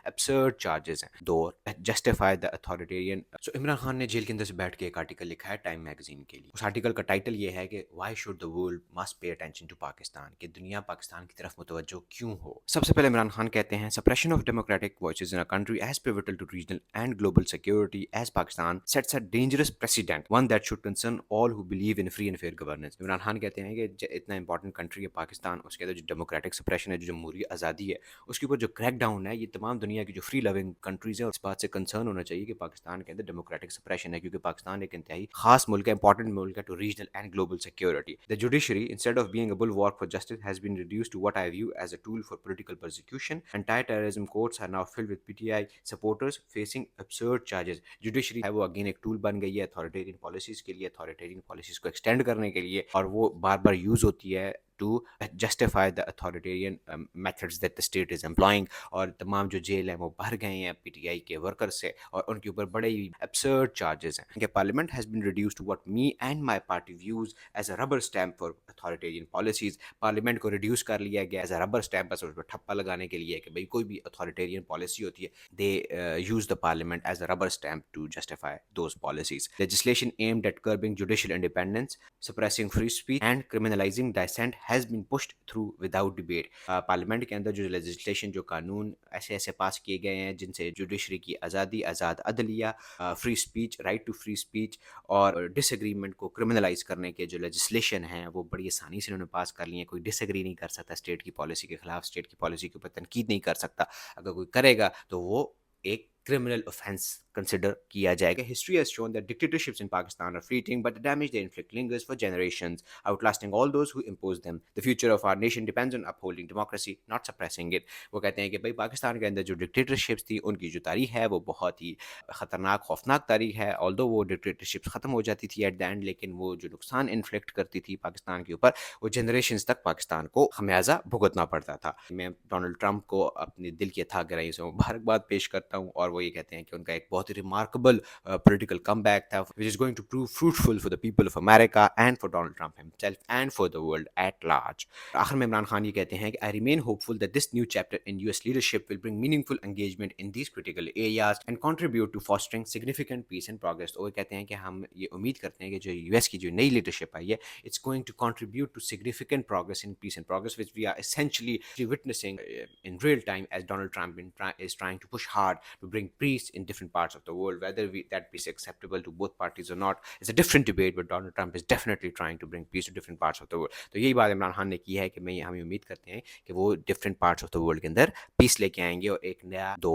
absurd charges हैं दो justify the authoritarian। सो इमरान खान ने जेल के अंदर से बैठ के एक आर्टिकल लिखा है टाइम मैगजीन के लिए। उस आर्टिकल का टाइटल ये है कि why should the world must pay attention to Pakistan, कि दुनिया पाकिस्तान की तरफ मुतवज्जो क्यों हो। सबसे पहले इमरान खान कहते हैं suppression of democratic voices in a country as pivotal to regional and global security as Pakistan sets a dangerous precedent one that should concern all who believe in free and fair governance. Imran Khan कहते हैं कि इतना important country है पाकिस्तान, उसके अंदर जो democratic suppression है, जो जमहूरी आज़ादी है, उसके ऊपर जो क्रैक डाउन है, ये तमाम दुनिया की जो फ्री लविंग कंट्रीज़ हैं इस बात से कंसर्न होना चाहिए कि पाकिस्तान के अंदर डेमोक्रेटिक सप्रेशन है, क्योंकि पाकिस्तान एक इंतहाई खास मुल्क है, इंपॉर्टेंट मुल्क है to regional and global security. The judiciary instead of being a bulwark for justice has been reduced to what I view as a tool for political persecution. Entire terrorism courts are now filled with PTI supporters facing absurd charges. Judiciary है वो again एक tool बन गई है authoritarian policies के लिए, authoritarian policies को extend करने के लिए, और वो बार बार यूज होती है to justify the authoritarian methods that the state is employing. और तमाम जो जेल हैं वो भर गए हैं पीटीआई के वर्कर्स से, और उनके ऊपर बड़े ही absurd charges हैं। Parliament has been reduced to what me and my party views as a rubber stamp for authoritarian policies. Parliament को रिड्यूस कर लिया गया एज अ रबर स्टैम्प, बस उस पर ठप्पा लगाने के लिए कि भाई कोई भी अथॉरिटेरियन पॉलिसी होती है, they use the parliament as a rubber stamp to justify those policies. Legislation aimed at curbing judicial independence, suppressing free speech and criminalizing dissent has been pushed through without debate। Parliament के अंदर जो legislation, जो कानून ऐसे ऐसे पास किए गए हैं जिनसे जुडिशरी की आज़ादी, आज़ाद अदलिया, free speech, right to free speech और डिसएग्रीमेंट को क्रिमिनलाइज करने के जो लेजिस्लेशन हैं वो बड़ी आसानी से उन्होंने पास कर लिए हैं। कोई डिसएग्री नहीं कर सकता स्टेट की पॉलिसी के खिलाफ, स्टेट की पॉलिसी के ऊपर तनकीद नहीं कर सकता। अगर कोई करेगा तो वो एक criminal offense consider किया जाएगा। History has shown that dictatorships in Pakistan are fleeting, but the damage they inflict lingers for generations, outlasting all those who impose them. The future of our nation depends on upholding democracy, not suppressing it। वो कहते हैं कि भाई पाकिस्तान के अंदर जो dictatorships थी उनकी जो तारीख है वो बहुत ही ख़तरनाक, खौफनाक तारीख है। ऑल्दो वो डिक्टेटरशिप्स ख़त्म हो जाती थी एट द एंड, लेकिन वो जो नुकसान इन्फ्लिक्ट करती थी पाकिस्तान के ऊपर, वो जनरेशन्स तक पाकिस्तान को खमियाजा भुगतना पड़ता था। मैं डोनाल्ड ट्रंप को अपने दिल की अथाह गहराइयों से मुबारकबाद पेश करता हूँ, और वो ये कहते हैं कि उनका एक बहुत ही रिमार्केबल पॉलिटिकल कमबैक था which is going to prove fruitful for the people of America and for Donald Trump himself and for the world at large. आखिर में इमरान खान ये कहते हैं कि I remain hopeful that this new chapter in US leadership will bring meaningful engagement in these critical areas and contribute to fostering significant peace and progress. और कहते हैं कि हम ये उम्मीद करते हैं कि जो यूएस की जो नई लीडरशिप आई है, it's going to contribute to significant progress in peace and progress, which we are essentially witnessing in real time as Donald Trump is trying to push hard to bring peace in different parts of the world. Whether that is acceptable to both parties or not is a different debate, but Donald Trump is definitely trying to bring peace to different parts of the world. तो यही बात इमरान खान ने की है कि हम उम्मीद करते हैं कि वो different parts of the world के अंदर peace लेके आएंगे और एक नया दौर